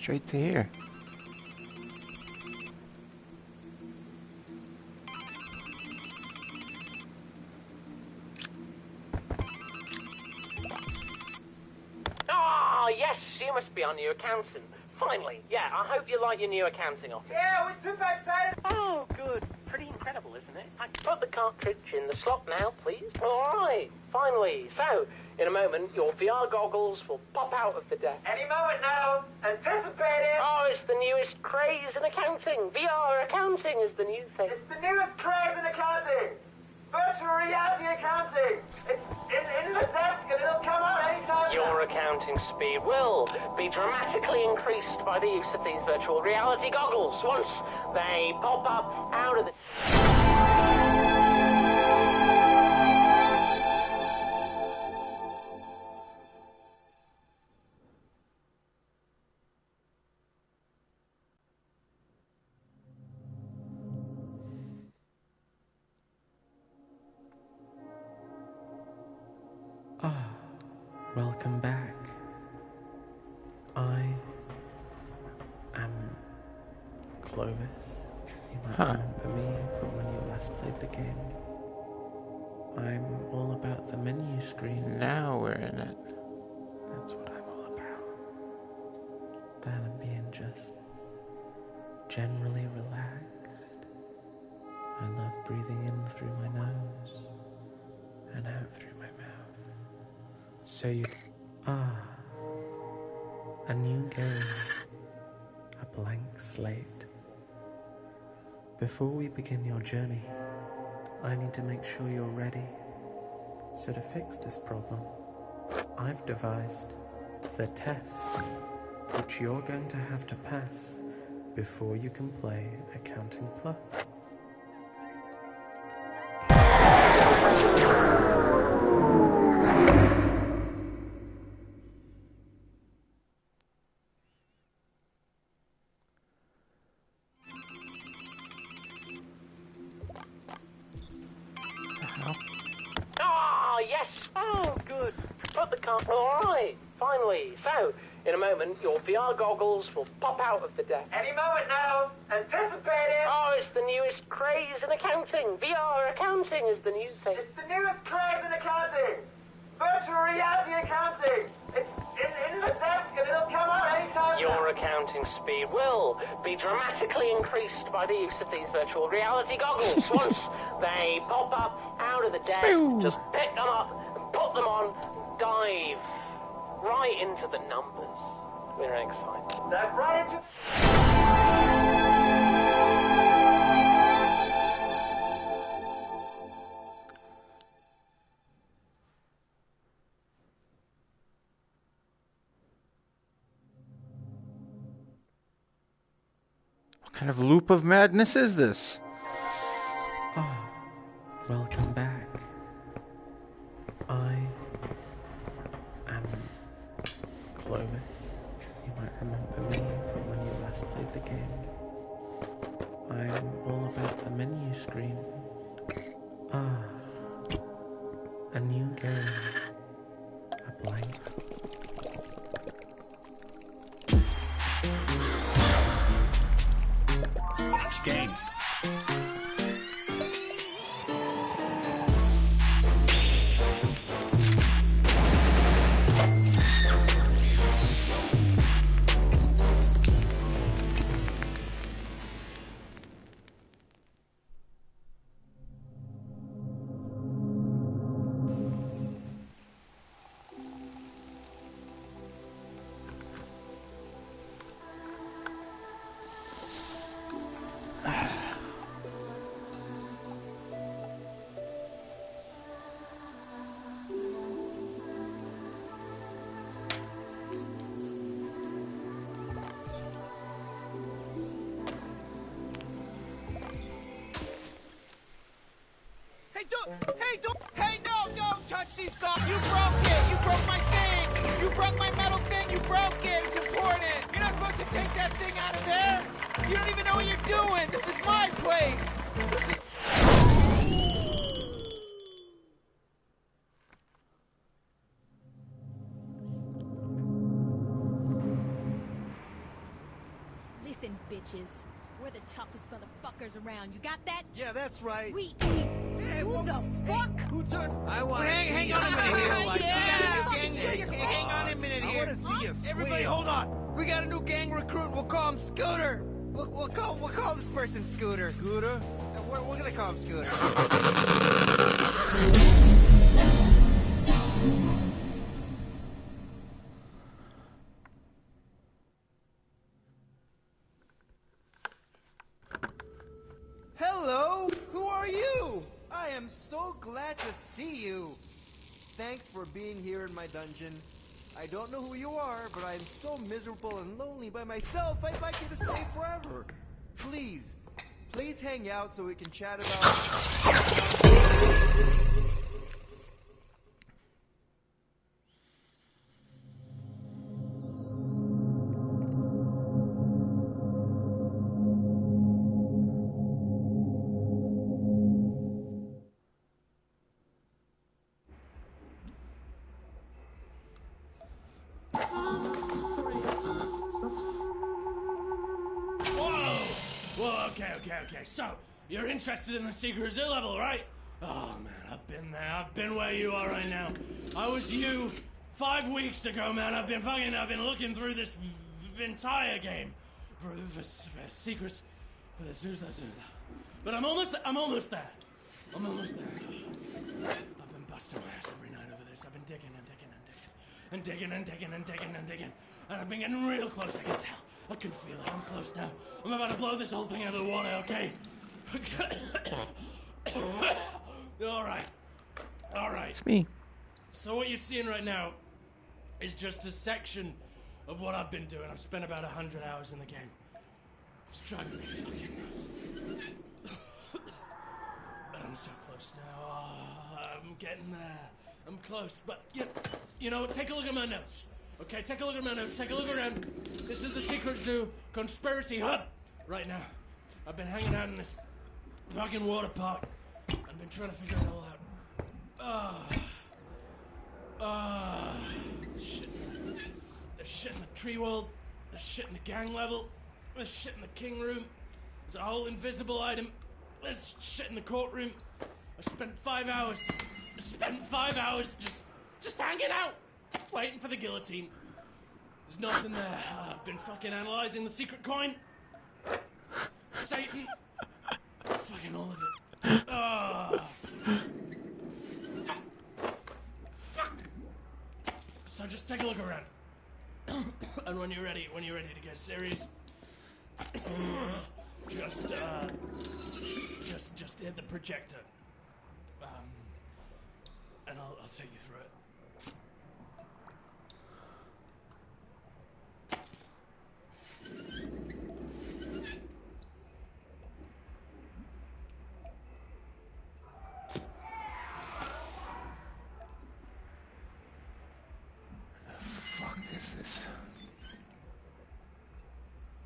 straight to here. Ah, yes, you must be our new accountant. Finally, yeah, I hope you like your new accounting office. Yeah, we're super excited. Oh, good. Pretty incredible, isn't it? Put the cartridge in the slot now, please. All right, finally. So, in a moment, your VR goggles will pop out of the desk. Any moment now. Anticipate it. Oh, it's the newest craze in accounting. VR accounting is the new thing. It's the newest craze in accounting. Virtual reality accounting. It's in the desk and it'll come out anytime. Your accounting speed will be dramatically increased by the use of these virtual reality goggles once they pop up out of the... Welcome back. I am Clovis. You might remember me from when you last played the game. I'm all about the menu screen. Now we're in it. That's what I'm all about. That and being just generally relaxed. I love breathing in through my nose and out through my mouth. So you... a new game. A blank slate. Before we begin your journey, I need to make sure you're ready. So to fix this problem, I've devised the test, which you're going to have to pass before you can play Accounting Plus. Ah, yes. Oh, good. Put the car... All right, finally. So, in a moment, your VR goggles will pop out of the desk. Any moment now. Anticipate it. Oh, it's the newest craze in accounting. VR accounting is the new thing. It's the newest craze in accounting. Virtual reality accounting. It's in the desk and it'll come out anytime. Your accounting speed will be dramatically increased by the use of these virtual reality goggles once they pop up out of the desk. Just pick them up and put them on. Dive right into the numbers. We're excited. Dive right into... What kind of loop of madness is this? Welcome back. I am Clovis. You might remember me from when you last played the game. I'm all about the menu screen. A new game. A blank. Games. Hey, no, don't touch these dogs. You broke it. You broke my thing. You broke my metal thing. You broke it. It's important. You're not supposed to take that thing out of there. You don't even know what you're doing. This is my place. This is... the toughest motherfuckers around. You got that? Yeah, that's right. We eat. Hey, Who the fuck? Who turned? I want to Hang on a minute here. Hang on a minute here. I want to see you squeal. Everybody, hold on. We got a new gang recruit. We'll call him Scooter. We'll call this person Scooter. Scooter? We're gonna call him Scooter. Hello, who are you? I am so glad to see you. Thanks for being here in my dungeon. I don't know who you are, but I am so miserable and lonely by myself, I'd like you to stay forever. Please hang out so we can chat about... Whoa, okay. So, you're interested in the Secret Zoo level, right? Oh, man, I've been there. I've been where you are right now. I was you 5 weeks ago, man. I've been looking through this entire game for secrets for the Zoo. But I'm almost there. I've been busting my ass every night over this. I've been digging. And I've been getting real close, I can tell. I can feel it. I'm close now. I'm about to blow this whole thing out of the water, okay? All right. It's me. So what you're seeing right now is just a section of what I've been doing. I've spent about 100 hours in the game. It's driving me fucking nuts. But I'm so close now. Oh, I'm getting there. I'm close. But, you know, take a look at my notes. Okay, take a look at my notes. Take a look around. This is the Secret Zoo Conspiracy Hub right now. I've been hanging out in this fucking water park. I've been trying to figure it all out. There's shit in the tree world. There's shit in the gang level. There's shit in the king room. There's a whole invisible item. There's shit in the courtroom. I spent 5 hours just hanging out, waiting for the guillotine. There's nothing there. I've been fucking analyzing the secret coin. Satan. Fucking all of it. Fuck. So just take a look around. And when you're ready to get serious, just hit the projector. And I'll take you through it.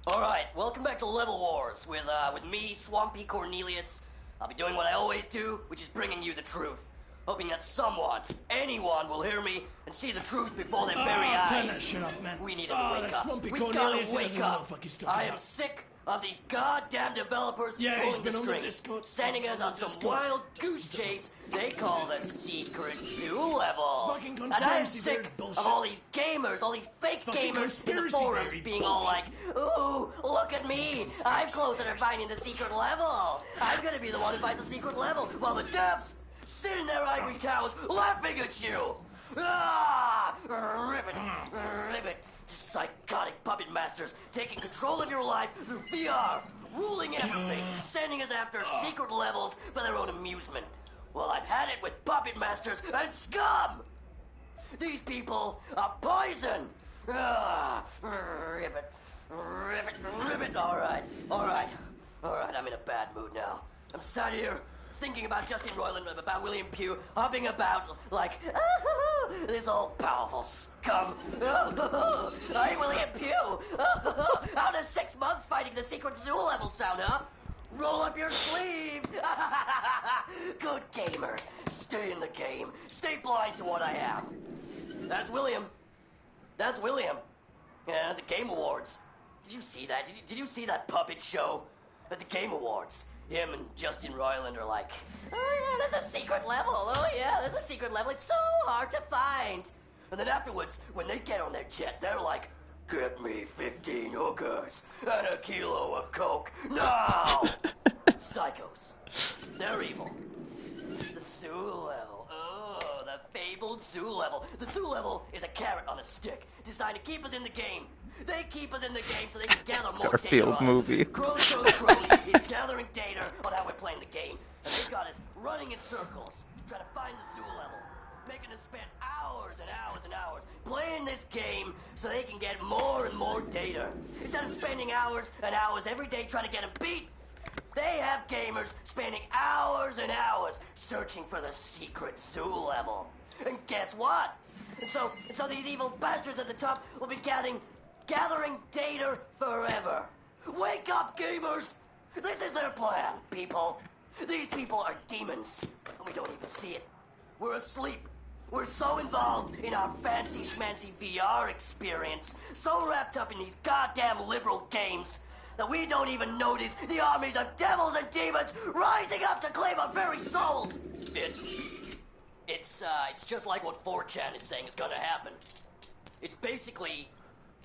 Alright, welcome back to Level Wars with me, Swampy Cornelius. I'll be doing what I always do, which is bringing you the truth. Hoping that someone, anyone, will hear me and see the truth before their very eyes. Turn that shit up, man. We need to wake up. Swampy We Cornelius, gotta wake up. I am about. sick of these goddamn developers Yeah, he's pulling the been on the strings, Discord. sending us on some wild goose chase they call the Secret Zoo level. Fucking And I am conspiracy sick theory bullshit. of all these gamers, all these fake Fucking gamers in the conspiracy forums theory being all like, bullshit. ooh, look at me, I'm closer to finding the secret level. I'm gonna be the one who finds the secret level, while the devs sit in their ivory towers laughing at you. Ah, ribbit. Psychotic puppet masters taking control of your life through VR, ruling everything, sending us after secret levels for their own amusement. Well, I've had it with puppet masters and scum. These people are poison. Ah, ribbit. All right. I'm in a bad mood now. I'm sat here thinking about Justin Roiland, about William Pugh, hopping about like, this all-powerful scum. Hey, William Pugh. How does 6 months fighting the Secret Zoo level sound, huh? Roll up your sleeves. Good gamers. Stay in the game. Stay blind to what I am. That's William. Yeah, the Game Awards. Did you see that? Did you see that puppet show? at the Game Awards. Him and Justin Roiland are like, oh yeah, there's a secret level. Oh yeah, there's a secret level. It's so hard to find. And then afterwards, when they get on their jet, they're like, get me 15 hookers and a kilo of coke now. Psychos. They're evil. The Sue level. Oh, the fabled Sue level. The Sue level is a carrot on a stick designed to keep us in the game. They keep us in the game so they can gather more Garfield data on movie. us. Crows is gathering data on how we're playing the game. And they've got us running in circles, trying to find the Sue level. Making us spend hours and hours and hours playing this game so they can get more and more data. Instead of spending hours and hours every day trying to get them beat, they have gamers spending hours and hours searching for the secret Sue level. And guess what? And so these evil bastards at the top will be gathering data forever. Wake up, gamers! This is their plan, people. These people are demons, and we don't even see it. We're asleep. We're so involved in our fancy schmancy VR experience, so wrapped up in these goddamn liberal games, that we don't even notice the armies of devils and demons rising up to claim our very souls. It's just like what 4chan is saying is gonna happen. It's basically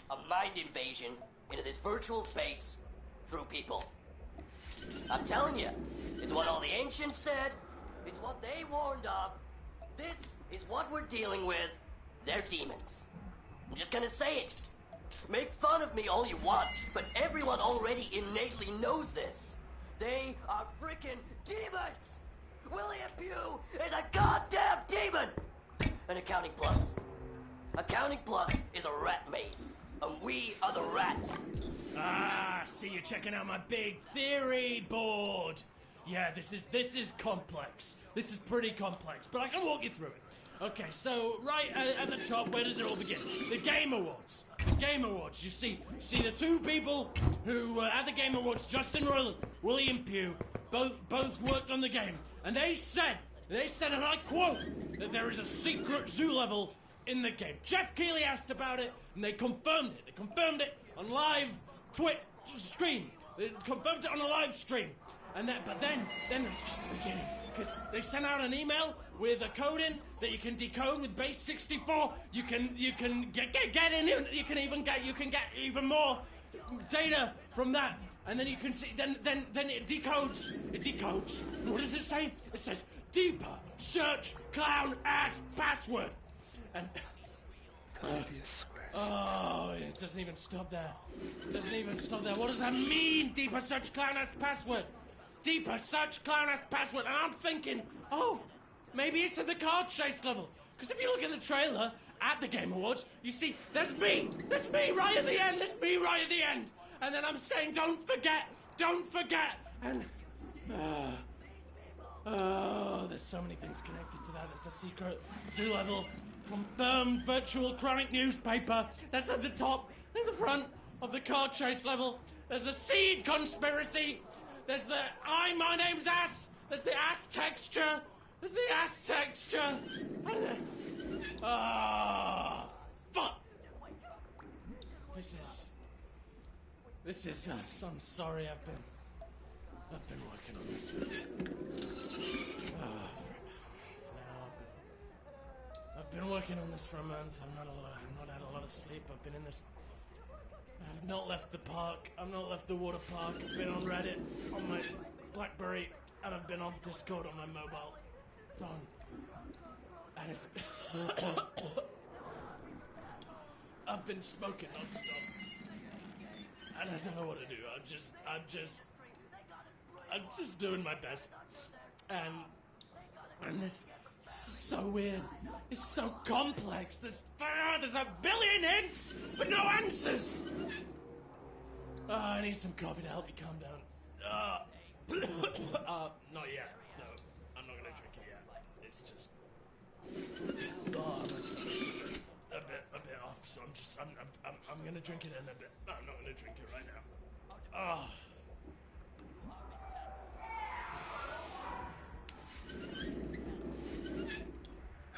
a mind invasion into this virtual space through people. I'm telling you, it's what all the ancients said. It's what they warned of. This is what we're dealing with. They're demons. I'm just gonna say it. Make fun of me all you want, but everyone already innately knows this. They are freaking demons! William Pugh is a goddamn demon! And Accounting Plus. Accounting Plus is a rat maze, and we are the rats. Ah, see you checking out my big theory board. Yeah, this is complex. This is pretty complex, but I can walk you through it. Okay, so right at the top, where does it all begin? The Game Awards. The Game Awards. You see the two people who at the Game Awards, Justin Roiland, William Pugh, both worked on the game, and they said, and I quote, that there is a secret zoo level in the game. Jeff Keighley asked about it, and they confirmed it. They confirmed it on live Twitch stream. They confirmed it on a live stream. But then that's just the beginning, because they sent out an email with a code in that you can decode with base 64. You can get in. You can get even more data from that, and then you can see. Then it decodes. It decodes. What does it say? It says deeper search clown ass password, and. Oh, it doesn't even stop there. It doesn't even stop there. What does that mean? Deeper search clown ass password. Deeper search clown ass password. And I'm thinking, oh, maybe it's at the card chase level. Because if you look in the trailer at the Game Awards, you see, there's me. There's me right at the end. There's me right at the end. And then I'm saying, don't forget. And, there's so many things connected to that. There's the secret zoo level. Confirmed virtual chronic newspaper. That's at the top, in the front of the card chase level. There's the seed conspiracy. There's the my name's ass. There's the ass texture. There's the ass texture. And then, fuck. This is. I'm sorry. I've been working on this for a month now. I've been working on this for a month. I've not had a lot of sleep. I've been in this. I've not left the park. I've not left the water park. I've been on Reddit, on my BlackBerry, and I've been on Discord on my mobile phone. And it's... I've been smoking non-stop. And I don't know what to do. I'm just doing my best. And this is so weird. It's so complex. There's a billion hints, but no answers. I need some coffee to help me calm down. Not yet. No, I'm not gonna drink it yet. It's just, my stomach's a bit off. So I'm gonna drink it in a bit. No, I'm not gonna drink it right now.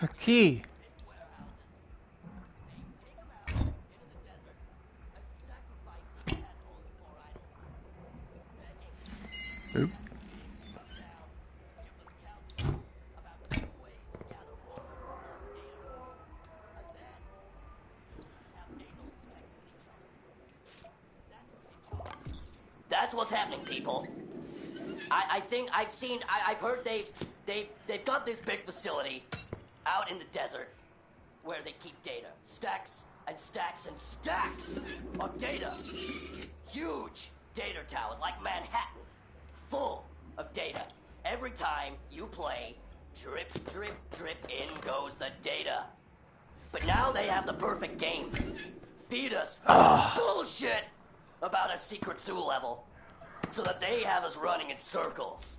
A key. Oop. That's what's happening, people. I think I've heard they've got this big facility out in the desert where they keep data. Stacks and stacks and stacks of data. Huge data towers like Manhattan, full of data. Every time you play, drip, drip, drip, in goes the data. But now they have the perfect game. Feed us some bullshit about a secret zoo level so that they have us running in circles.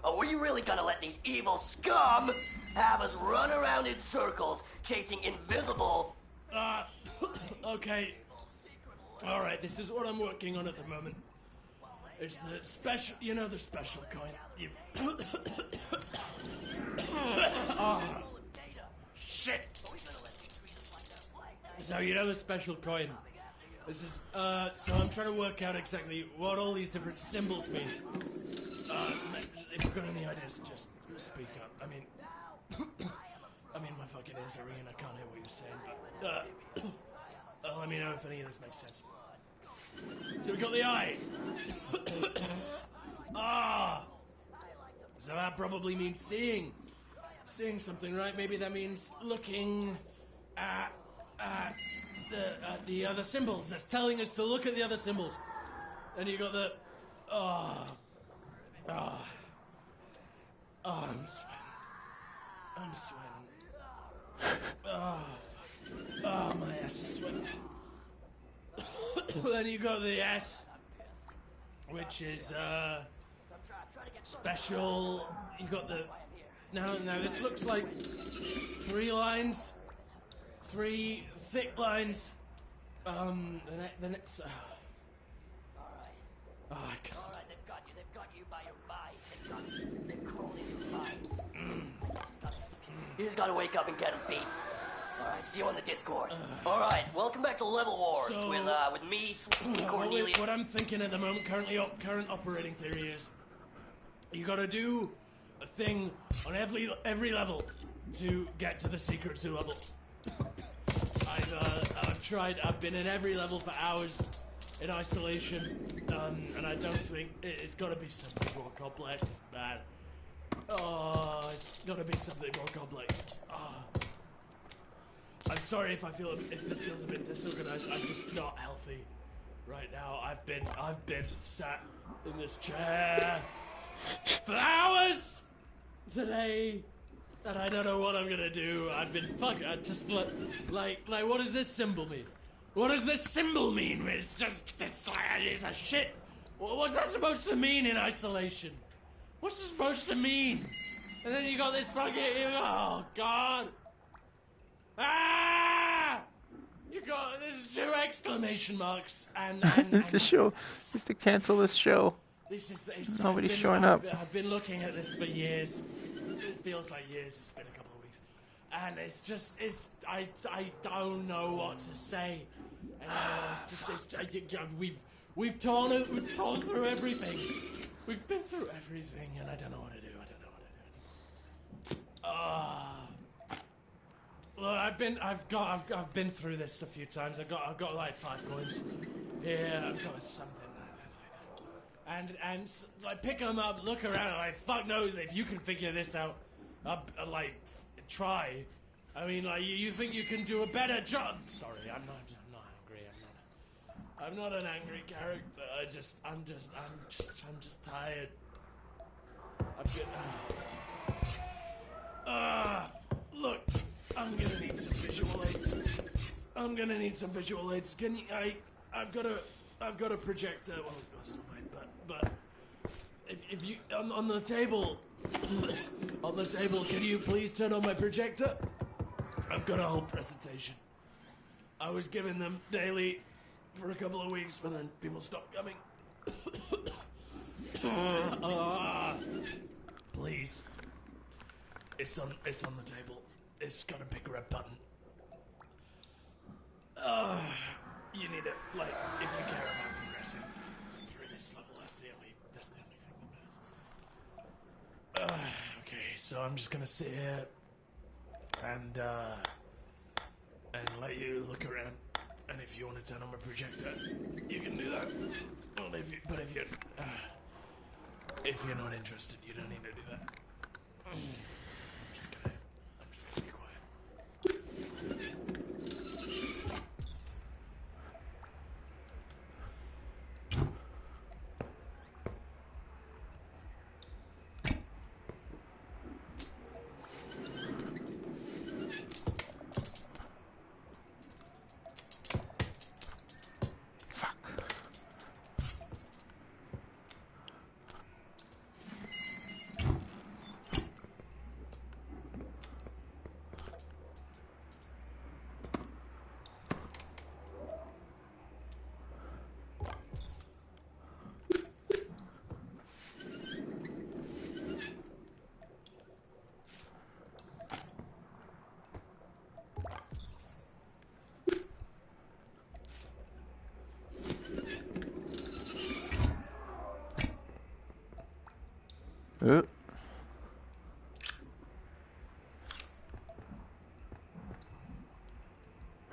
Are we really gonna let these evil scum have us run around in circles chasing invisible... Okay. Alright, this is what I'm working on at the moment. It's the special, you know the special coin. You've... oh, shit. So you know the special coin. This is, so I'm trying to work out exactly what all these different symbols mean. If you've got any ideas, just speak up. I mean, my fucking ears are ringing, I can't hear what you're saying, but, let me know if any of this makes sense. So we got the eye. So that probably means seeing. Seeing something, right? Maybe that means looking at the other symbols. That's telling us to look at the other symbols. And you got the... I'm sweating. Fuck. My ass is sweating. Then you got the S, which is, special. You got the... Now this looks like 3 lines. 3 thick lines. The next... I can't. Alright, they've got you by your minds. They've crawled in your minds. You just gotta wake up and get them beat. Alright, see you on the Discord. Alright, welcome back to Level Wars So, with me, Cornelia. What I'm thinking at the moment, current operating theory is, you gotta do a thing on every level to get to the secret zoo level. I've been in every level for hours in isolation, and I don't think it's gotta be something more complex, man. It's gotta be something more complex. I'm sorry if this feels a bit disorganized. I'm just not healthy right now. I've been sat in this chair for hours today, and I don't know what I'm gonna do. I just like what does this symbol mean? What does this symbol mean? It's a shit. What's that supposed to mean in isolation? What's it supposed to mean? And then you got this fucking, oh god. You got, there's 2 exclamation marks, and It's the show. It's to cancel this show. Nobody's showing up. I've been looking at this for years. It feels like years. It's been a couple of weeks, and I don't know what to say. We've torn through everything. We've been through everything, and I don't know what to do. Look, I've been through this a few times. I've got like 5 coins. Yeah, I've got something like that. And like pick them up, look around, and like fuck knows if you can figure this out. Try. I mean, like you think you can do a better job? Sorry, I'm not angry. I'm not an angry character. I'm just tired. Look, I'm gonna need some visual aids. Can you? I've got a projector. Well, it's not mine, but if you on the table, on the table, can you please turn on my projector? I've got a whole presentation. I was giving them daily for a couple of weeks, but then people stopped coming. Please. It's on the table. It's got a big red button. You need it, like, if you care about progressing through this level, that's the only thing Okay, so I'm just gonna sit here and let you look around. And if you want to turn on my projector, you can do that. Well, if you're not interested, you don't need to do that. I'm just gonna be quiet.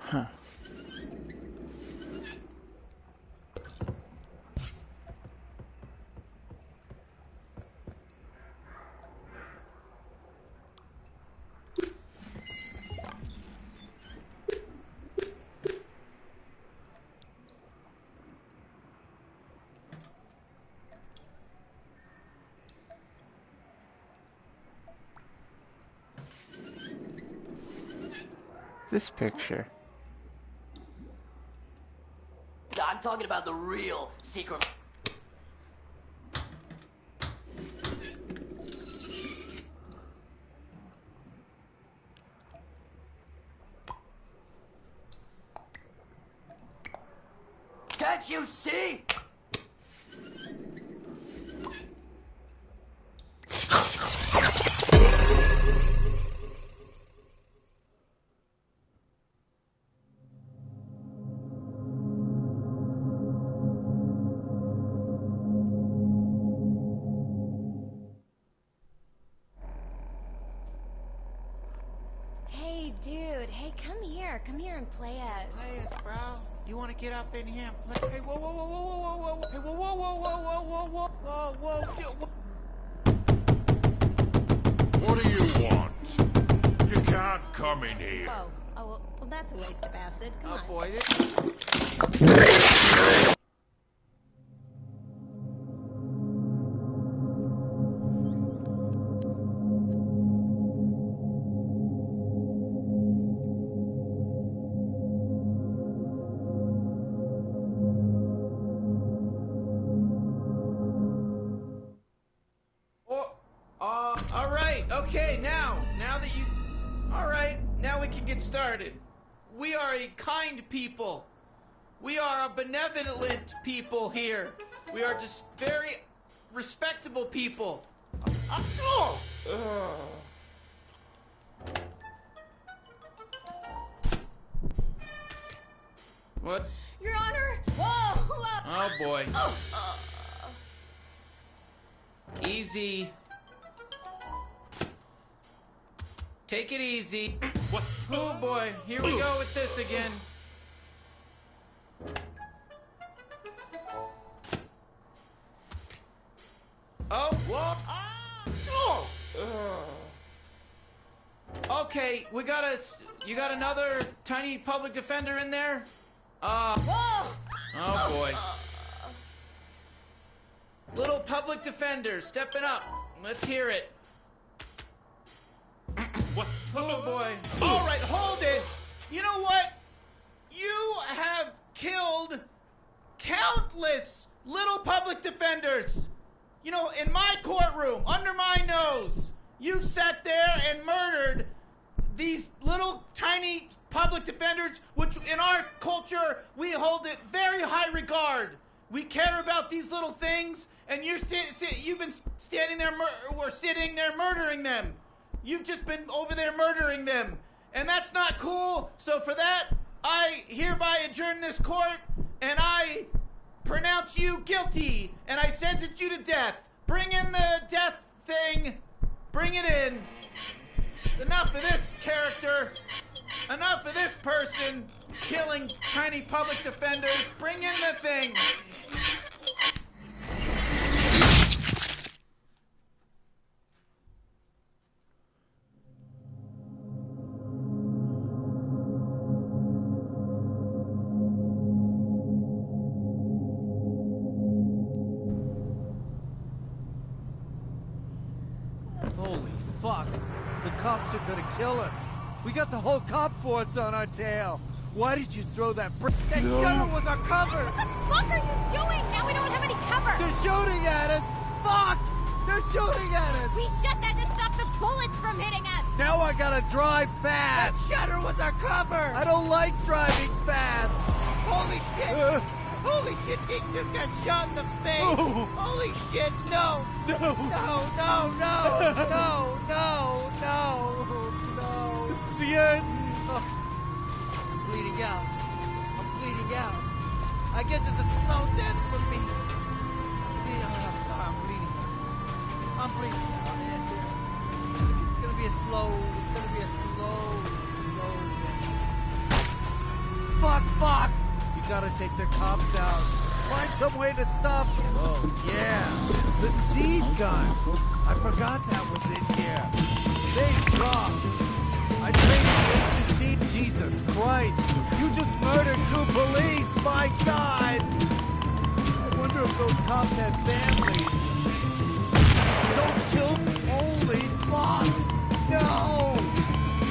Huh. This picture. I'm talking about the real secret. Can't you see? Hey, dude. Hey, come here. Come here and play us. Play us, bro. You want to get up in here and play? Hey, whoa, whoa, whoa, whoa, whoa, whoa, whoa. Hey, whoa, whoa, whoa, whoa, whoa, whoa, whoa, whoa, whoa, dude, whoa. What do you want? You can't come in here. Oh, well, that's a waste of acid. Come on. Oh, boy. All right, okay, now that you... All right, now we can get started. We are a kind people. We are a benevolent people here. We are just very respectable people. What? Your Honor! Whoa! Oh, boy. Easy. Take it easy. What? Oh boy, here we go with this again. Oh, what? Okay, you got another tiny public defender in there? Oh boy. Little public defender, stepping up. Let's hear it. What? Oh boy. All right, hold it. You know what? You have killed countless little public defenders. You know, in my courtroom, under my nose, you sat there and murdered these little tiny public defenders, which in our culture, we hold it very high regard. We care about these little things, and you've been standing there, or sitting there murdering them. You've just been over there murdering them. And that's not cool. So for that, I hereby adjourn this court, and I pronounce you guilty, and I sentence you to death. Bring in the death thing. Bring it in. Enough of this character. Enough of this person killing tiny public defenders. Bring in the thing. Holy fuck. The cops are gonna kill us. We got the whole cop force on our tail. Why did you throw that brick? That shutter was our cover! What the fuck are you doing? Now we don't have any cover! They're shooting at us! Fuck! They're shooting at us! We shut that to stop the bullets from hitting us! Now I gotta drive fast! That shutter was our cover! I don't like driving fast! Holy shit! Holy shit, Geek just got shot in the face! Oh. Holy shit, no! No! No, no, no! No, no, no, no! This is the end! I'm bleeding out. I'm bleeding out. I guess it's a slow death for me. I'm sorry, I'm bleeding out. I'm bleeding out. It's gonna be a slow death. Fuck! You gotta take the cops out. Find some way to stop them. Oh, yeah. The siege gun. I forgot that was in here. Thank God. I traded the ancient siege. Jesus Christ. You just murdered 2 police. My God. I wonder if those cops had families. Don't kill me. Holy fuck. No.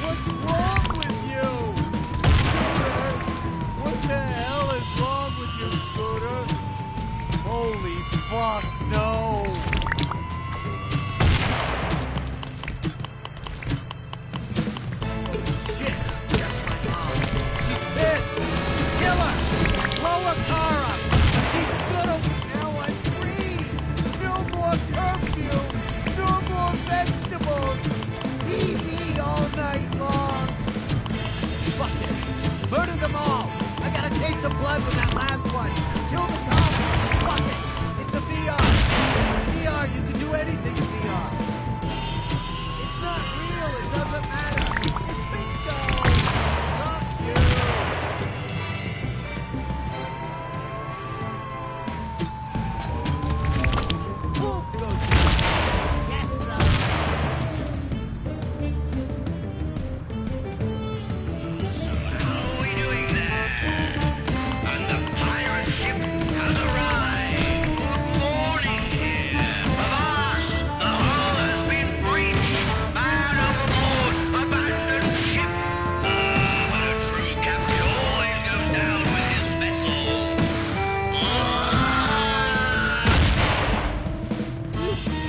What's wrong with you? What the hell is wrong with you, Scooter? Holy fuck, no! Shit! That's my mom. She's pissed! Kill her! Blow her car up! She's gonna... Now I'm free! No more curfew! No more vegetables! TV all night long! Fuck it! Murder them all! I gotta taste the blood with that last one. Kill the cops. Fuck it. It's a VR. It's VR. You can do anything in VR. It's not real. It doesn't matter. It's bingo. Fuck you. Boom goes. Yes, sir.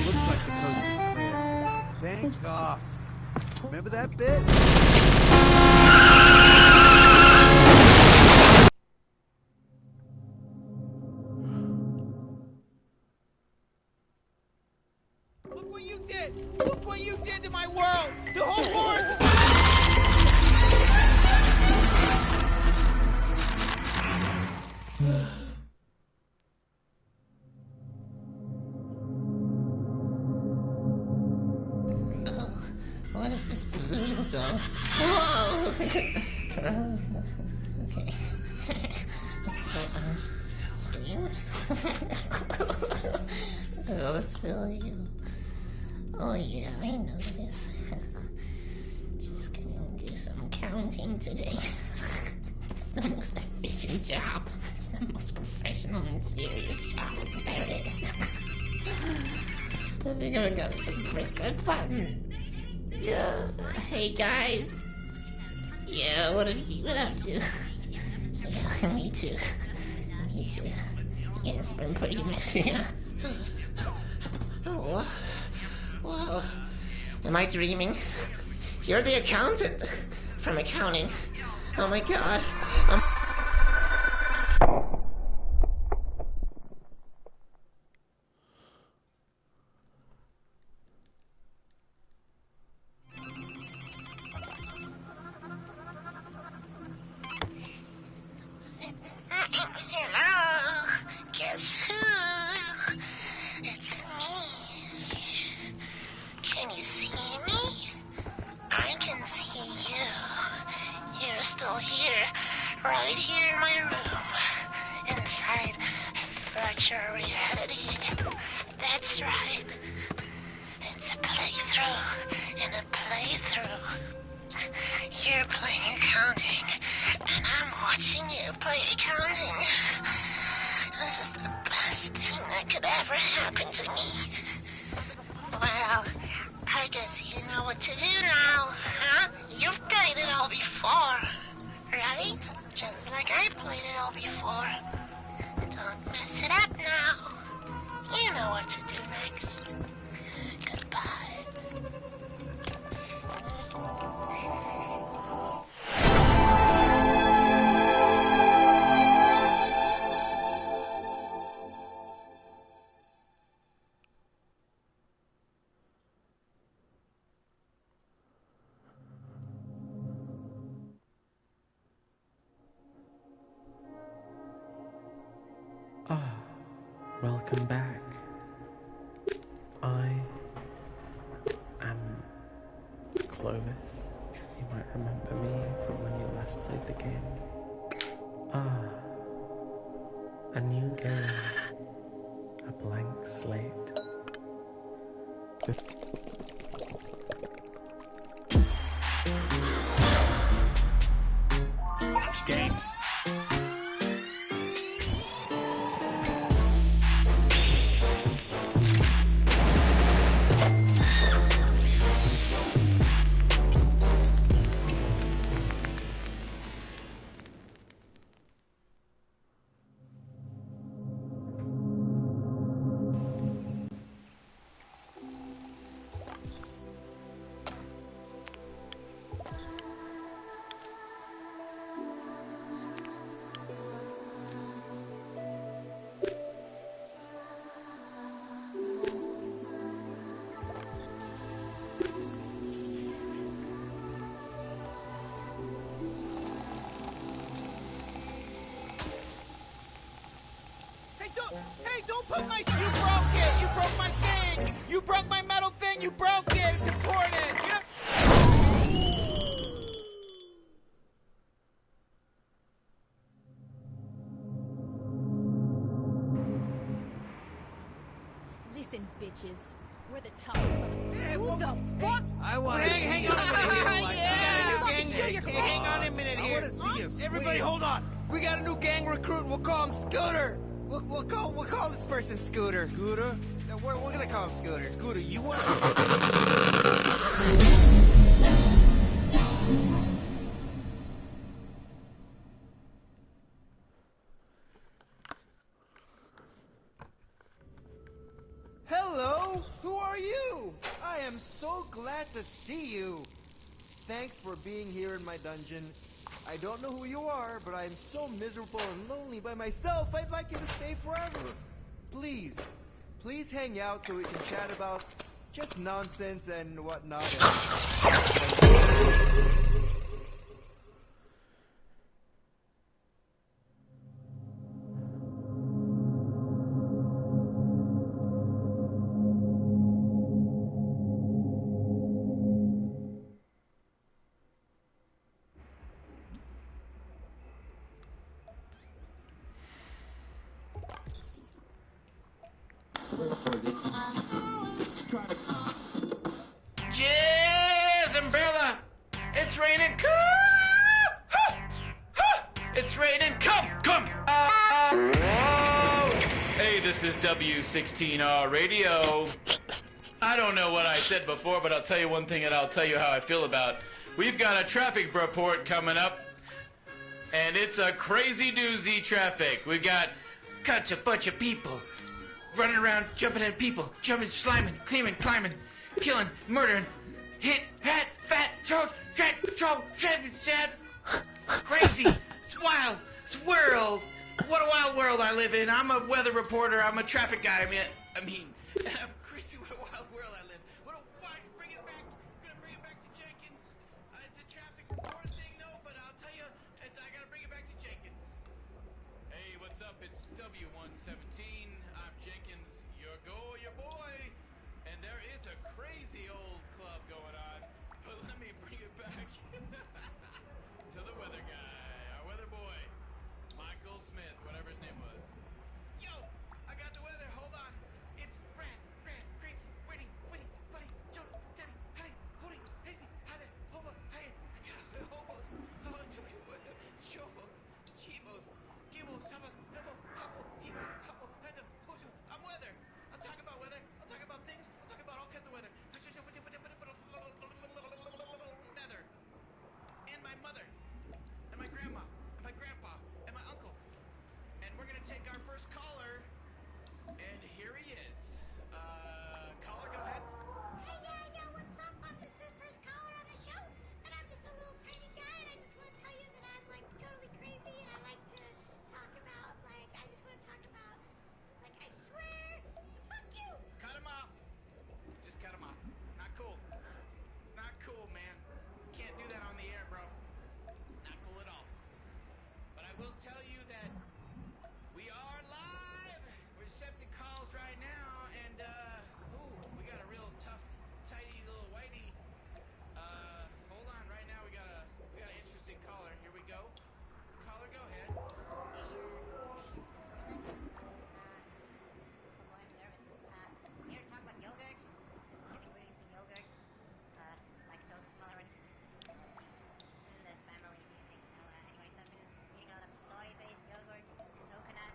Looks like the coast is clear. Thank God. Remember that bit? Look what you did! Look what you did to my world! The whole forest is... What is this blue zone? Whoa! Okay. Dreams? Oh, it's silly. Oh yeah, I know this. Just gonna do some counting today. It's the most efficient job. It's the most professional and serious job. There it is. I think I'm gonna press that button. Yeah. Hey guys. Yeah, what have you been up to? Yeah, me too. Me too. Yeah, it's been pretty messy. Oh, wow. Am I dreaming? You're the accountant from accounting. Oh my god. Hello. Guess who? It's me. Can you see right here in my room, inside virtual reality. That's right. It's a playthrough in a playthrough. You're playing accounting, and I'm watching you play accounting. This is the best thing that could ever happen to me. Well, I guess you know what to do now, huh? You've played it all before, right? Just like I played it all before. Don't mess it up now. You know what to do next. Goodbye. Welcome back. I am Clovis. You might remember me from when you last played the game. A new game. A blank slate. Games. Hey, don't put my... You broke it! You broke my thing! You broke my metal thing! You broke it! It's important! You know... Listen, bitches. We're the toughest fucking... Who the fuck? I want to... Hang on a minute here. Yeah. Hang on a minute here. I want to see you squeal. Everybody, hold on. We got a new gang recruit. We'll call him Scooter. We'll call this person Scooter. Scooter? Yeah, we're gonna call him Scooter. Scooter, you want Hello, who are you? I am so glad to see you. Thanks for being here in my dungeon. I don't know who you are, but I am so miserable and lonely by myself, I'd like you to stay forever. Please hang out so we can chat about just nonsense and whatnot. Jizz, umbrella! It's raining, come! It's raining, come! Hey, this is W16R Radio. I don't know what I said before, but I'll tell you one thing and I'll tell you how I feel about. We've got a traffic report coming up, and it's a crazy doozy traffic. We've got a bunch of people running around, jumping at people, jumping, sliming, climbing, killing, murdering, hit, fat, sad, crazy. It's wild. It's world. What a wild world I live in. I'm a weather reporter. I'm a traffic guy. I mean, crazy. What a wild world I live. What a wild. Bring it back. I'm gonna bring it back to Jenkins. It's a traffic report thing, though. But I'll tell you, I gotta bring it back to Jenkins. Hey, what's up? It's W117. I'm Jenkins. Your boy. And there is a crazy old club going on. But let me bring it back to the weather guy, our weather boy. Will Smith, whatever his name was. Yo, I got the weather. Hold on. It's Ran, Crazy, Winnie, Buddy, Joe, Daddy, Honey, Hody, Hazy, Hade, Hoba, Hey, Hobos, Shobos, Chibos, Gibbles, Tabas, Hebo, Habo, Hebo, Habo, Hede, Hosu. I'm weather. I'll talk about weather. I'll talk about things. I'll talk about all kinds of weather. Nether. And my mother. And my grandma. And my grandpa. And my uncle. And we're gonna take our first caller. And here he is. Caller, go ahead. Hey, yeah, what's up? I'm just the first caller on the show, and I'm just a little tiny guy, and I just want to tell you that I'm, like, totally crazy, and I like to talk about, like, I just want to talk about, like, I swear, fuck you! Cut him off. Just cut him off. Not cool. It's not cool, man. Can't do that on the air, bro. Not cool at all. But I will tell you that we are live. We're accepting calls right now, and we got a real tough, tidy little whitey. Hold on, right now we got an interesting caller. Here we go. Caller, go ahead. Oh boy, I'm nervous. I'm here to talk about yogurt. Heavy ingredients in yogurt. Lactose intolerant. The family thing, anyway, so I've been eating a lot of soy-based yogurt, coconut.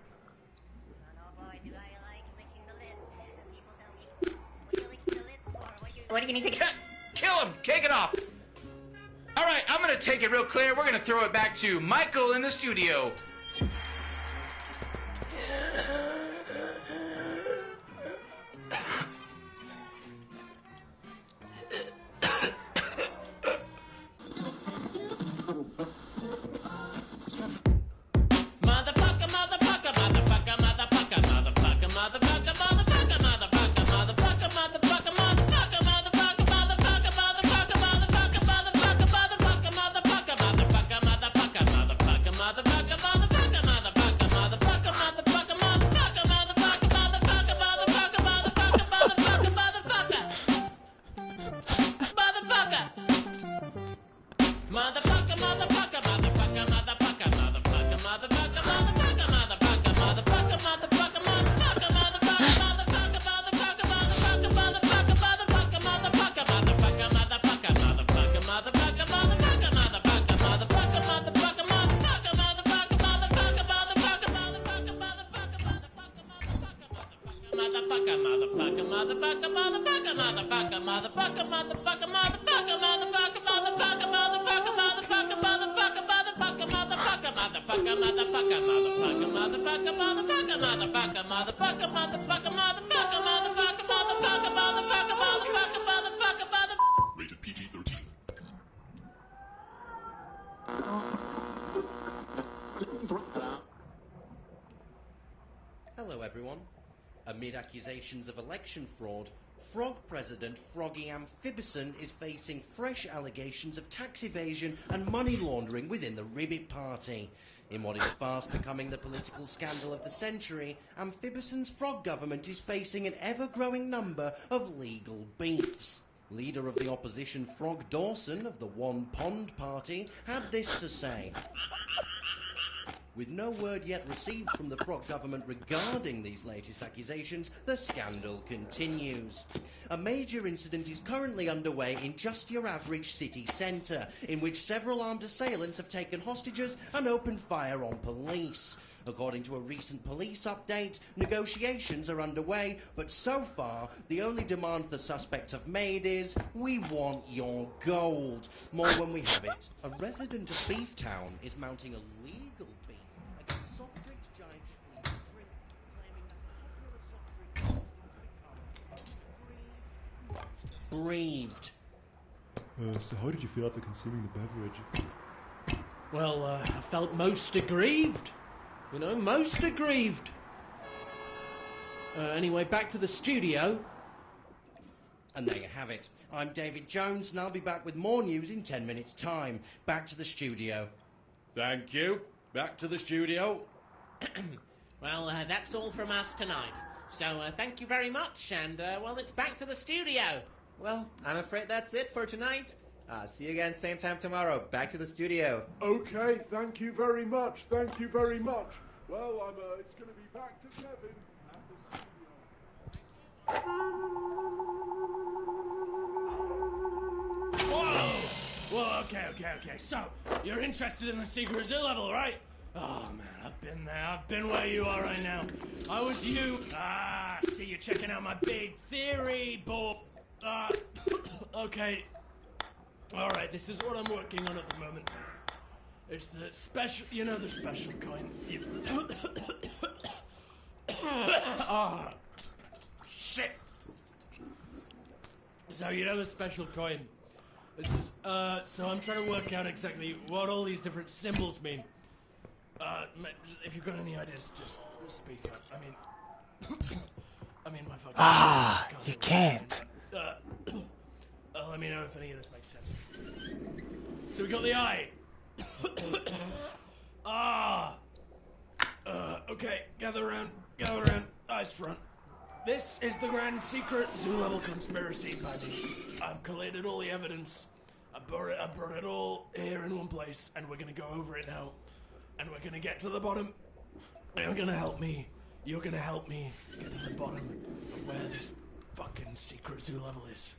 Oh boy, do I like licking the lids. People tell me, what are you licking the lids for? What do you need to... Kill him! Take it off! Alright, I'm gonna take it real clear. We're gonna throw it back to Michael in the studio. Rated PG-13. Hello everyone. Amid accusations of election fraud, Frog President Froggy Amphibison is facing fresh allegations of tax evasion and money laundering within the Ribbit Party. In what is fast becoming the political scandal of the century, Amphibison's frog government is facing an ever-growing number of legal beefs. Leader of the opposition Frog Dawson of the One Pond Party had this to say. With no word yet received from the Frog government regarding these latest accusations, the scandal continues. A major incident is currently underway in just your average city centre, in which several armed assailants have taken hostages and opened fire on police. According to a recent police update, negotiations are underway, but so far, the only demand the suspects have made is, "We want your gold." More when we have it. A resident of Beeftown is mounting a legal beef against soft drinks giant Schweezer Drink, claiming that the popular soft drink caused him to become breathed. So how did you feel after consuming the beverage? Well, I felt most aggrieved. You know, most aggrieved. Anyway, back to the studio. And there you have it. I'm David Jones, and I'll be back with more news in 10 minutes' time. Back to the studio. Thank you. Back to the studio. Well, that's all from us tonight. So, thank you very much, and, well, it's back to the studio. Well, I'm afraid that's it for tonight. See you again same time tomorrow. Back to the studio. Okay, thank you very much. Thank you very much. Well, it's going to be back to Kevin at the studio. Whoa, okay. So, you're interested in the Secret Zoo level, right? Oh, man, I've been there. I've been where you are right now. I was you. See you checking out my big theory board. Okay. Alright, this is what I'm working on at the moment. It's the special, the special coin. Shit. So, the special coin. This is, so I'm trying to work out exactly what all these different symbols mean. If you've got any ideas, just speak up. I mean, my fucking... you can't. Let me know if any of this makes sense. So we got the eye. Okay, gather around, eyes front. This is the grand secret zoo level conspiracy by me. I've collated all the evidence. I brought it all here in one place, and we're gonna go over it now. And we're gonna get to the bottom. You're gonna help me. You're gonna help me get to the bottom of where this fucking secret zoo level is.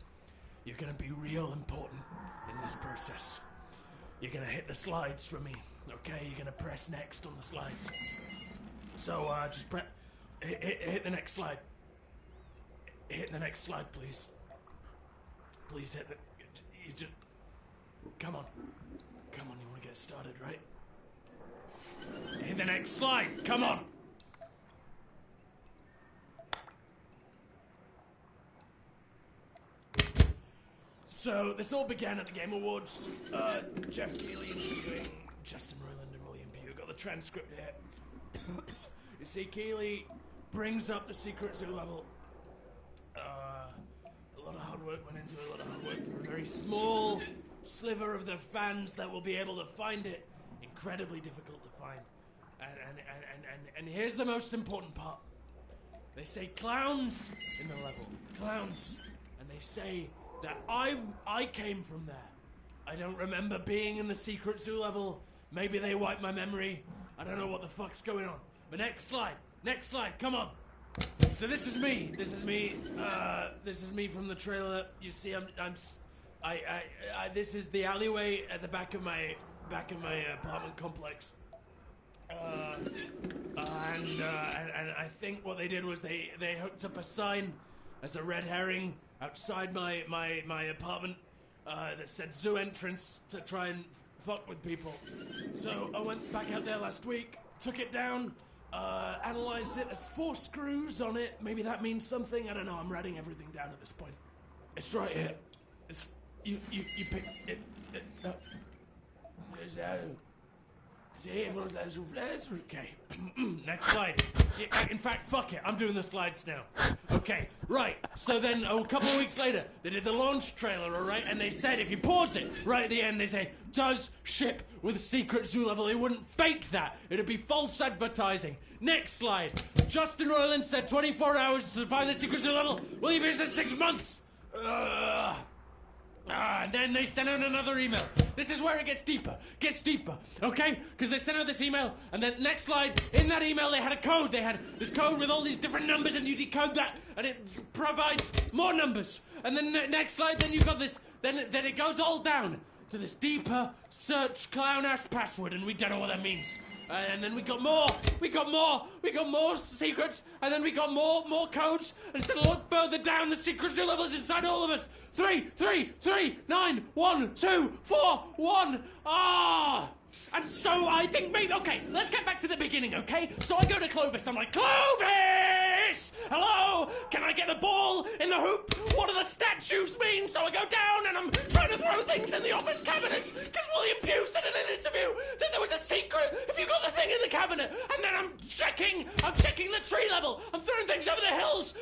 You're gonna be real important in this process. You're gonna hit the slides for me, okay? You're gonna press next on the slides. So, just hit the next slide. Hit the next slide, please. Please hit the... You just... Come on, you wanna get started, right? Hit the next slide, come on! So, this all began at the Game Awards. Jeff Keighley interviewing Justin Roiland and William Pugh. Got the transcript here. You see, Keighley brings up the secret zoo level. A lot of hard work went into it, a lot of hard work for a very small sliver of the fans that will be able to find it. Incredibly difficult to find. And here's the most important part. They say clowns in the level. Clowns. And they say that I came from there. I don't remember being in the secret zoo level. Maybe they wiped my memory. I don't know what the fuck's going on. But next slide, come on. So this is me. This is me from the trailer. You see, this is the alleyway at the back of my apartment complex. And I think what they did was they hooked up a sign as a red herring outside my apartment that said zoo entrance to try and fuck with people. So I went back out there last week, took it down, analyzed it. There's 4 screws on it. Maybe that means something. I don't know. I'm writing everything down at this point. It's right here. It's you pick it. See, everyone's there's okay. Next slide. In fact, fuck it. I'm doing the slides now. Okay, right. So then, a couple of weeks later, they did the launch trailer, all right? And they said, if you pause it right at the end, they say, does ship with secret zoo level. They wouldn't fake that. It'd be false advertising. Next slide. Justin Roiland said 24 hours to find the secret zoo level. William Pugh said 6 months. And then they sent out another email. This is where it gets deeper, okay? Because they sent out this email, and then next slide, in that email they had a code. They had this code with all these different numbers, and you decode that, and it provides more numbers. And then next slide, then you've got this, then it goes all down to this deeper search clown-ass password, and we don't know what that means. And then we got more secrets, and then we got more codes, and so look further down, the secret zoo level is inside all of us. 3, 3, 3, 9, 1, 2, 4, 1. And so I think maybe, okay, let's get back to the beginning, okay? So I go to Clovis, I'm like, Clovis! Hello? Can I get a ball in the hoop? What do the statues mean? So I go down and I'm trying to throw things in the office cabinets, because William Pugh said in an interview that there was a secret if you got the thing in the cabinet. And then I'm checking the tree level. I'm throwing things over the hills,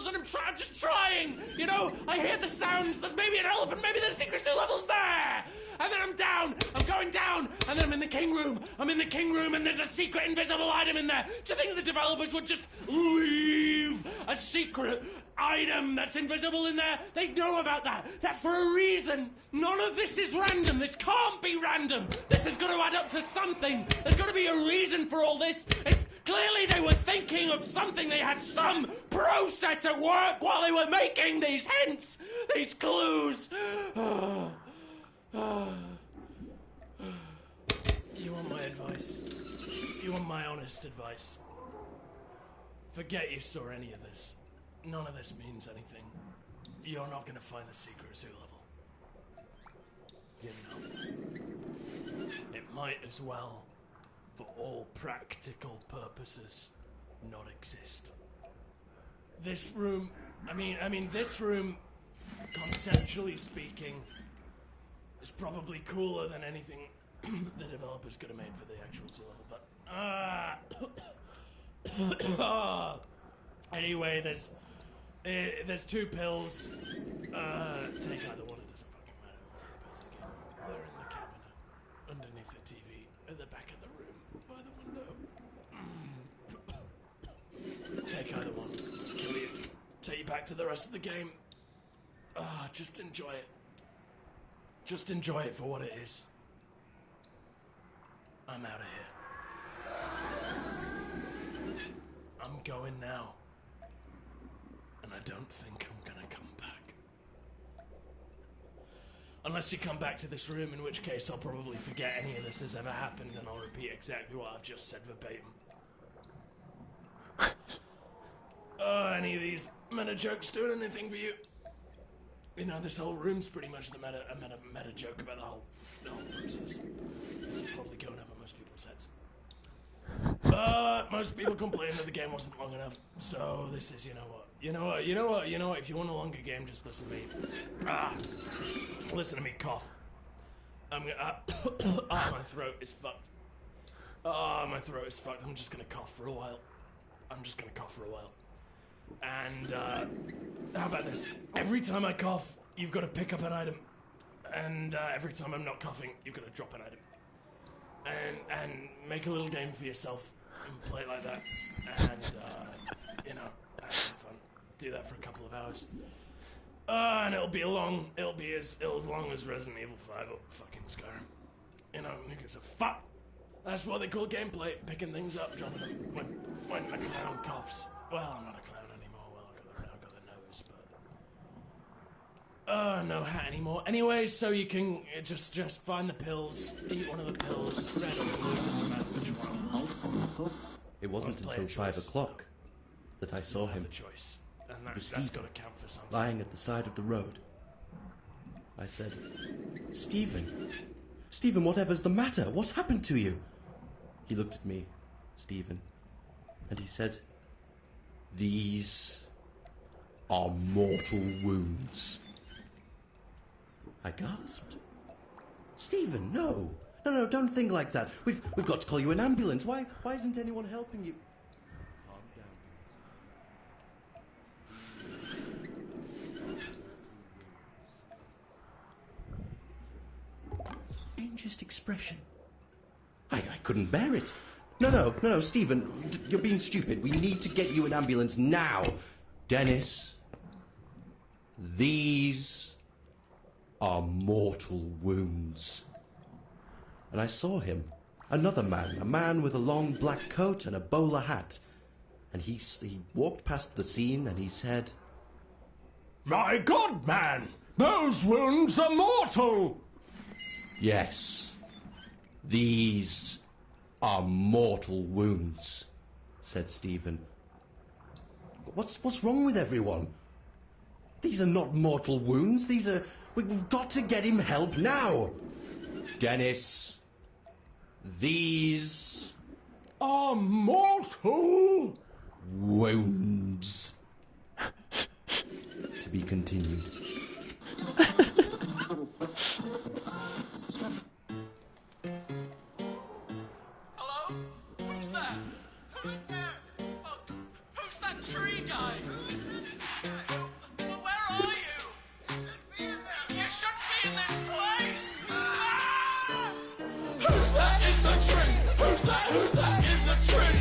and I'm just trying. You know, I hear the sounds, there's maybe an elephant, maybe the secret zoo level's there. And then I'm going down, and then I'm in the king room, and there's a secret invisible item in there. Do you think the developers would just leave a secret item that's invisible in there? They know about that. That's for a reason. None of this is random. This can't be random. This has got to add up to something. There's got to be a reason for all this. It's clearly they were thinking of something. They had some process at work while they were making these hints, these clues. You want my advice? You want my honest advice? Forget you saw any of this. None of this means anything. You're not going to find the secret zoo level. You know. It might as well, for all practical purposes, not exist. This room, this room, conceptually speaking, is probably cooler than anything the developers could have made for the actual zoo level, but anyway, there's 2 pills. Take either one, it doesn't fucking matter. They're in the cabinet, underneath the TV, at the back of the room, by the window. Take either one. Kill you. Take you back to the rest of the game. Just enjoy it. Just enjoy it for what it is. I'm out of here. I'm going now. And I don't think I'm gonna come back. Unless you come back to this room, in which case I'll probably forget any of this has ever happened and I'll repeat exactly what I've just said verbatim. Any of these meta jokes doing anything for you? You know, this whole room's pretty much a meta joke about the whole process. This is probably going over most people's heads. Most people complain that the game wasn't long enough, so this is, you know what, if you want a longer game, just listen to me. Listen to me cough. My throat is fucked. My throat is fucked. I'm just gonna cough for a while. And, how about this? Every time I cough, you've got to pick up an item. And, every time I'm not coughing, you've got to drop an item. And make a little game for yourself and play it like that. And, have some fun. Do that for a couple of hours. And it'll be as long as Resident Evil 5 or fucking Skyrim. You know, it's a fuck. That's what they call gameplay. Picking things up, dropping them when the clown coughs. Well, I'm not a clown anymore. Well, I've got the nose, but... no hat anymore. Anyway, so you can just find the pills, eat one of the pills, red or blue, doesn't matter which one. It wasn't until 5 o'clock that I saw him. The choice. And It was that's Stephen, got to count for something. lying at the side of the road. I said, Stephen, whatever's the matter? What's happened to you? He looked at me, Stephen, and he said, "These are mortal wounds." I gasped. Stephen, no, don't think like that. We've got to call you an ambulance. Why isn't anyone helping you? Strangest expression. I couldn't bear it. No, Stephen, you're being stupid. We need to get you an ambulance now. Dennis, these are mortal wounds. And I saw him. Another man. A man with a long black coat and a bowler hat. And he walked past the scene and he said, "My God, man! Those wounds are mortal!" "Yes, these are mortal wounds," said Stephen. What's wrong with everyone? These are not mortal wounds. We've got to get him help now. Dennis, these are mortal wounds. To be continued. Hello? Who's that? Who's that? Oh, who's that tree guy? Where are you? You shouldn't be in this place! Ah! Who's that in the tree? Who's that in the tree?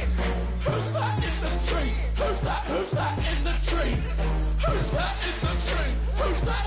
Who's that in the tree? Who's that in the tree? Who's that in the tree? Who's that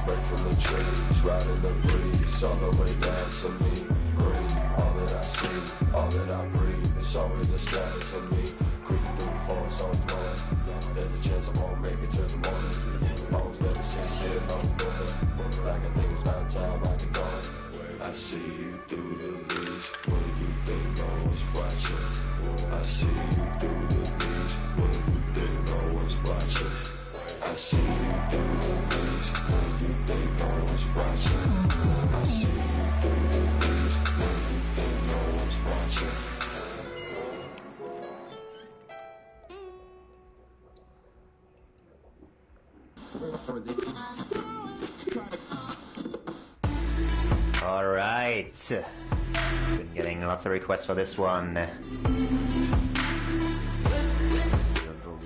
break from the trees, riding the breeze, all the way down to me. Green, all that I see, all that I breathe, it's always a static to me. Creeping through the forest on blowing. There's a chance I won't make it to the morning. Bones never sit still, no moving. Like I think it's about time I get going. I see you through the leaves. What do you think no one's watching? I see you through the leaves. What do you think no one's watching? I see you through the leaves. What do you think no one's watching? I see you through the leaves. What do you think no one's watching? All right. Been getting lots of requests for this one.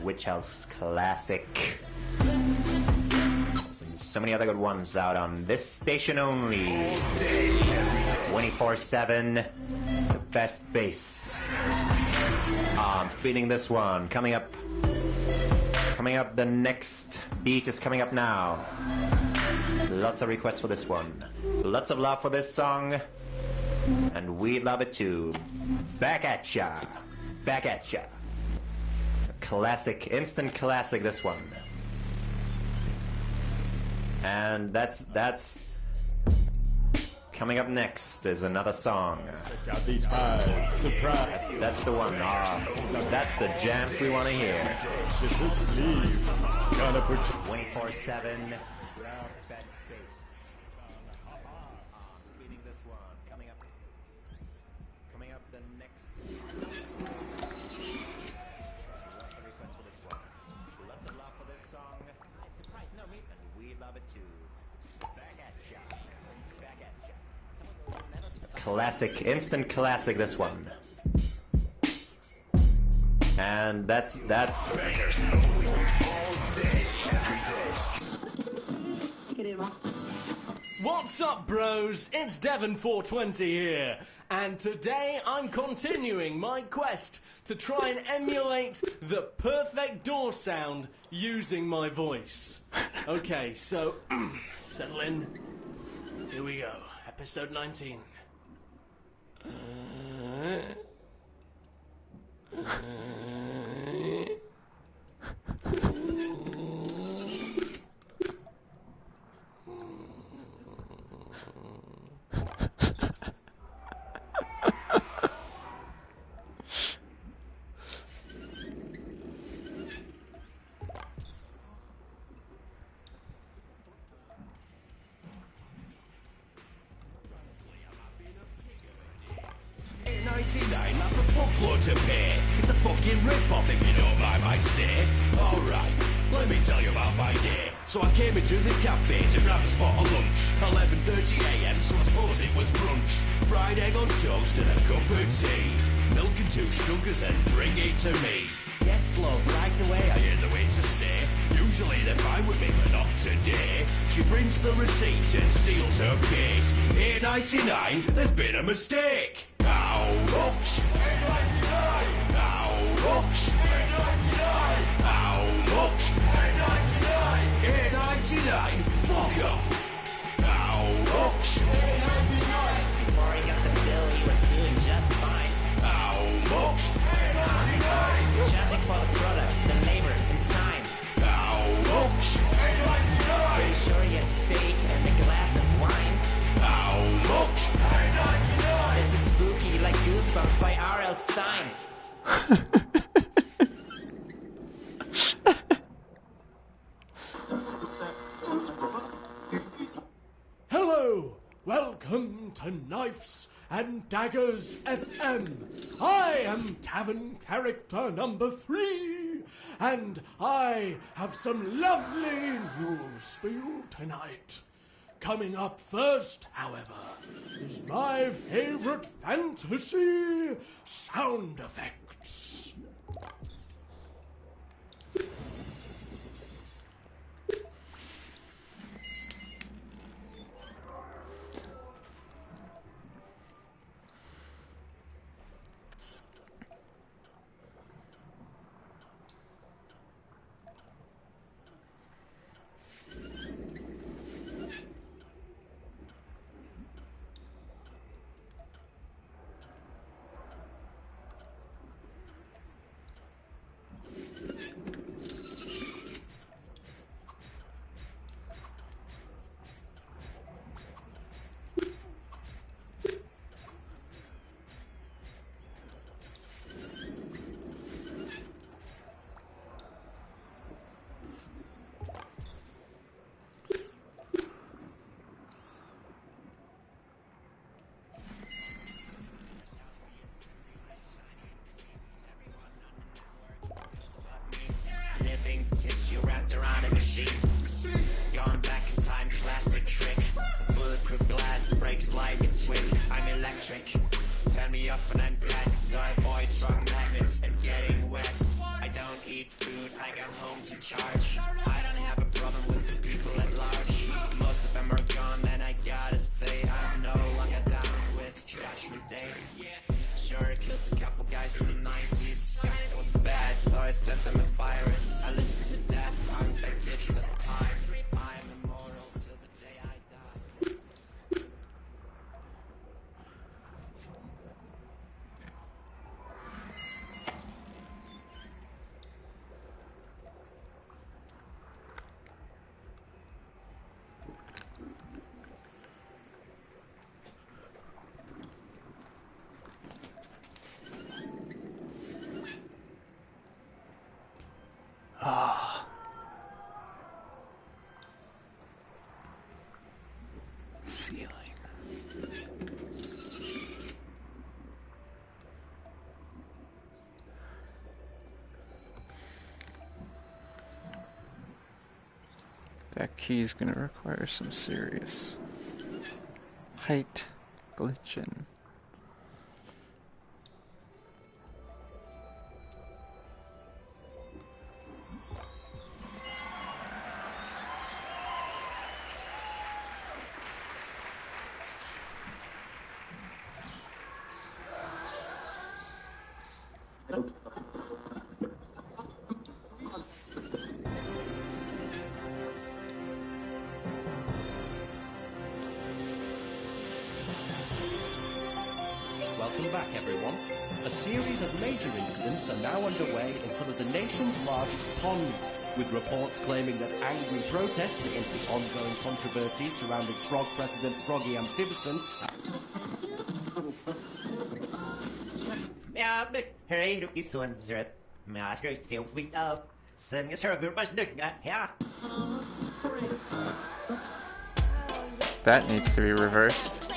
Witch House classic. And so many other good ones out on this station only. 24/7. The best bass. I'm feeling this one. Coming up. The next beat is coming up now. Lots of requests for this one. Lots of love for this song. And we love it too. Back at ya. Back at ya. Classic, instant classic, this one. And that's coming up next is another song. Check out these eyes. Surprise. That's the one. That's the jams we want to hear. It's a sleeve. Gotta put 24/7. Best bass. Feeding this one. Coming up the next. Lots of requests for this one. Lots of love for this song. Surprise, no me. And we love it too. Back at ya. Back at ya. Classic, instant classic, this one. And that's What's up, bros? It's Devon420 here, and today I'm continuing my quest to try and emulate the perfect door sound using my voice. Okay, so settle in. Here we go. Episode 19. $8.99, that's a fuckload to pay. It's a fucking rip-off if you don't mind my say. Alright, let me tell you about my day. So I came into this cafe to grab a spot of lunch. 11:30 a.m, so I suppose it was brunch. Fried egg on toast and a cup of tea. Milk and 2 sugars and bring it to me. Yes, love, right away, I hear the waiter say. Usually they're fine with me, but not today. She prints the receipt and seals her fate. $8.99, there's been a mistake. How much? $8.99. How much? $8.99. How much? $8.99. $8.99. Fuck off. How much? $8.99. Before he got the bill, he was doing just fine. How much? $8.99. Charging for the product, the labor, and time. How much? $8.99. Pretty sure he had steak and a glass of wine. How much? $8.99. This is spooky like Goosebumps by R.L. Stein. Hello, welcome to Knives and Daggers FM. I am Tavern Character number 3, and I have some lovely news for you tonight. Coming up first, however, is my favorite fantasy sound effects. They're on a machine. Gone back in time, plastic trick. Bulletproof glass breaks like a twig. I'm electric. Turn me off when I'm cracked. So I avoid strong magnets and getting wet. I don't eat food, I got home to charge. I don't have a problem with the people at large. Most of them are gone, and I gotta say I'm no longer down with Judgment Day. Sure, I killed a couple guys in the 90s. It was bad, so I sent them a virus. I listened to death, I'm infected to the pie. I'm immortal till the day I die. Ah. Ceiling. That key's gonna require some serious height glitching. Welcome back, everyone. A series of major incidents are now underway in some of the nation's largest ponds, with reports claiming that angry protests against the ongoing controversies surrounding Frog President Froggy Amphibison. That needs to be reversed.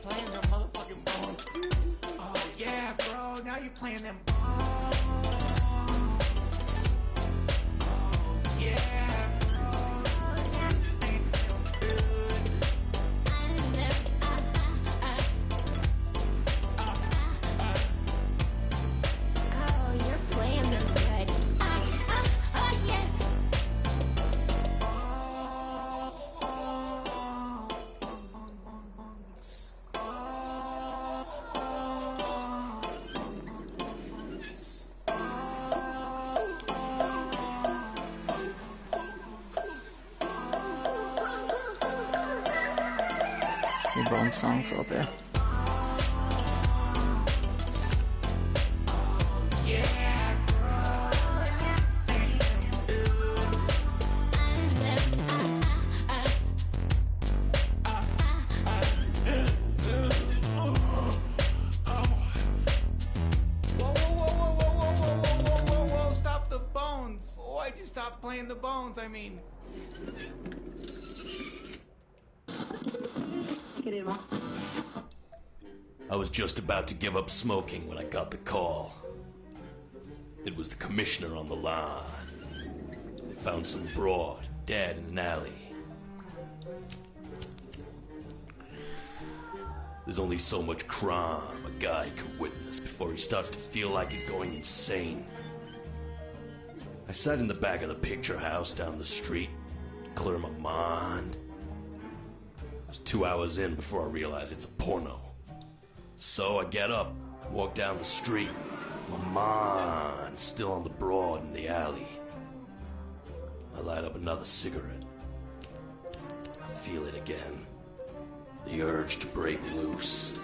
Playing them bones. Oh, yeah, bro. Oh, you're playing them good. Oh, yeah. Bone songs all day. Whoa, stop the bones. Why'd you stop playing the bones? I mean... I was just about to give up smoking when I got the call. It was the commissioner on the line. They found some broad dead in an alley. There's only so much crime a guy can witness before he starts to feel like he's going insane. I sat in the back of the picture house down the street to clear my mind. I was 2 hours in before I realized it's a porno. So I get up, walk down the street. My mind's still on the broad in the alley. I light up another cigarette. I feel it again. The urge to break loose.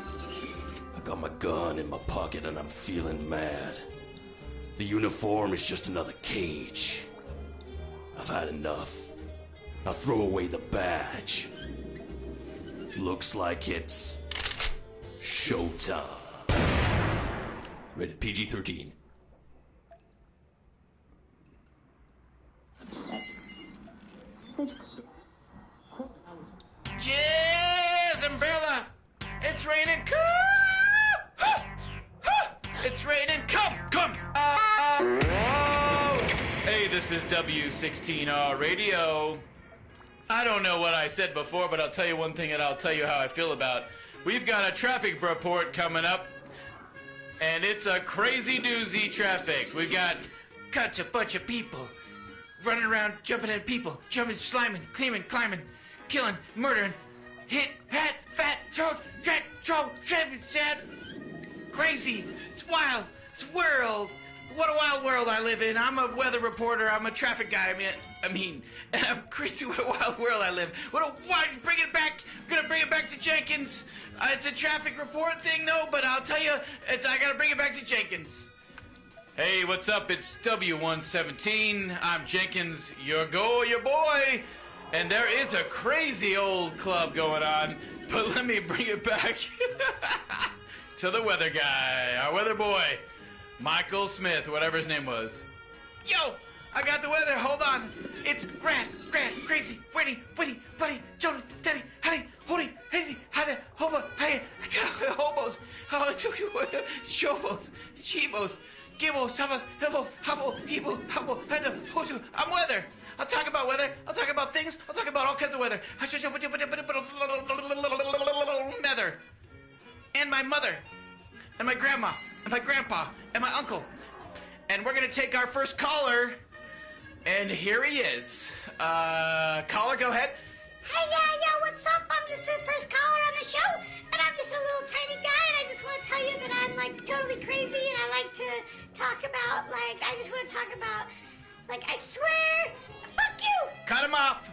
I got my gun in my pocket and I'm feeling mad. The uniform is just another cage. I've had enough. I'll throw away the badge. Looks like it's showtime. Rated PG-13. Cheers, umbrella! It's raining. Come! It's raining. Come! this is W16R Radio. I don't know what I said before, but I'll tell you one thing and I'll tell you how I feel about. We've got a traffic report coming up, and it's a crazy doozy traffic. We've got a bunch of people running around, jumping at people, jumping, sliming, climbing, killing, murdering, hit, pat, fat, sad, crazy. It's wild. It's world. What a wild world I live in. I'm a weather reporter. I'm a traffic guy. I mean, I'm crazy. What a wild world I live. Bring it back. I'm gonna bring it back to Jenkins. It's a traffic report thing, though, but I'll tell you, I gotta bring it back to Jenkins. Hey, what's up? It's W117. I'm Jenkins, your boy. And there is a crazy old club going on, but let me bring it back to the weather guy, our weather boy, Michael Smith, whatever his name was. Yo, I got the weather. Hold on. It's grand, crazy, waiting, buddy, Jonah, daddy, honey, holding, hazy, honey, hobo, hey, hobos, shobos, shebos, gibbles, hobos, hobble, hebo, hobble, hoju. I'm weather. I'll talk about weather. I'll talk about things. I'll talk about all kinds of weather. Weather. And my mother. And my grandma. And my grandpa. And my uncle. And we're going to take our first caller. And here he is. Caller, go ahead. Hey, yeah, what's up? I'm just the first caller on the show, and I'm just a little tiny guy, and I just want to tell you that I'm, like, totally crazy, and I like to talk about, like, I just want to talk about, like, I swear, fuck you! Cut him off.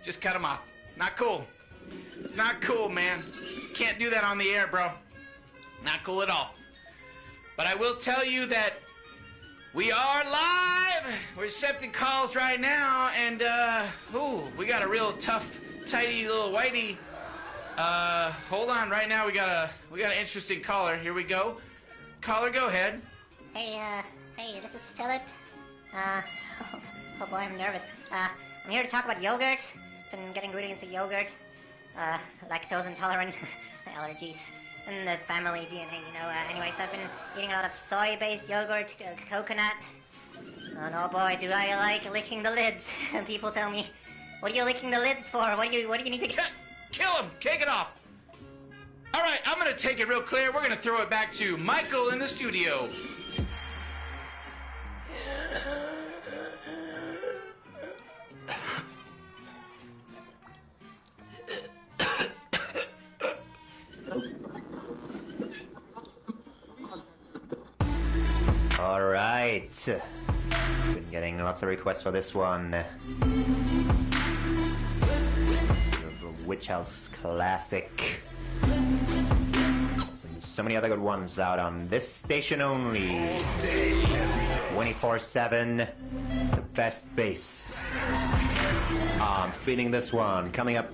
Just cut him off. Not cool. It's not cool, man. Can't do that on the air, bro. Not cool at all. But I will tell you that we are live. We're accepting calls right now, and we got a real tough, tidy little whitey. Hold on, right now we got an interesting caller. Here we go. Caller, go ahead. Hey, this is Philip. Oh boy, I'm nervous. I'm here to talk about yogurt. Been getting really into yogurt. Lactose intolerant, allergies. And the family DNA, anyways, I've been eating a lot of soy-based yogurt, coconut. Oh no, boy, do I like licking the lids. People tell me, what are you licking the lids for? What do you need to... Kill him! Take it off! Alright, I'm gonna take it real clear. We're gonna throw it back to Michael in the studio. All right. Been getting lots of requests for this one. The Witch House classic. And so many other good ones out on this station only. 24/7. The best bass. I'm feeling this one. Coming up,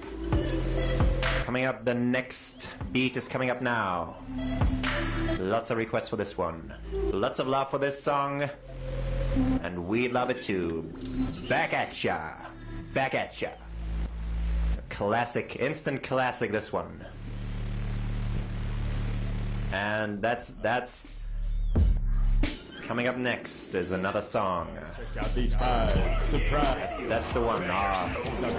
the next beat is coming up now. Lots of requests for this one. Lots of love for this song. And we love it too. Back at ya. Back at ya. A classic, instant classic, this one. And that's coming up next is another song. Check out these pies. Surprise. That's the one.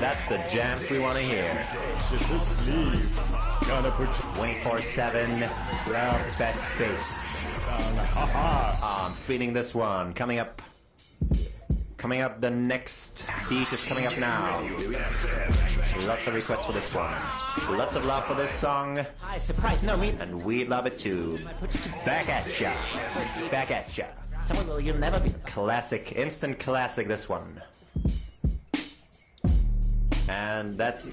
That's the jams we want to hear. Shit to sleeve. Gonna put 24/7. Best bass. I'm feeling this one. Coming up, the next beat is coming up now. Lots of requests for this one. Lots of love for this song. Hi, surprise, no, me. And we love it too. Back at ya. Back at ya. Someone will you'll never be. Classic, instant classic, this one. And that's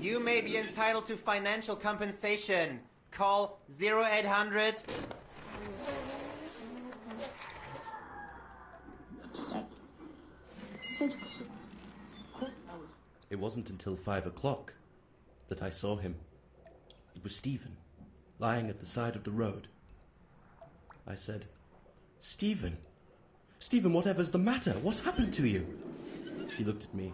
You may be entitled to financial compensation. Call 0800. It wasn't until 5 o'clock that I saw him. It was Stephen, lying at the side of the road. I said, Stephen, whatever's the matter? What's happened to you? He looked at me,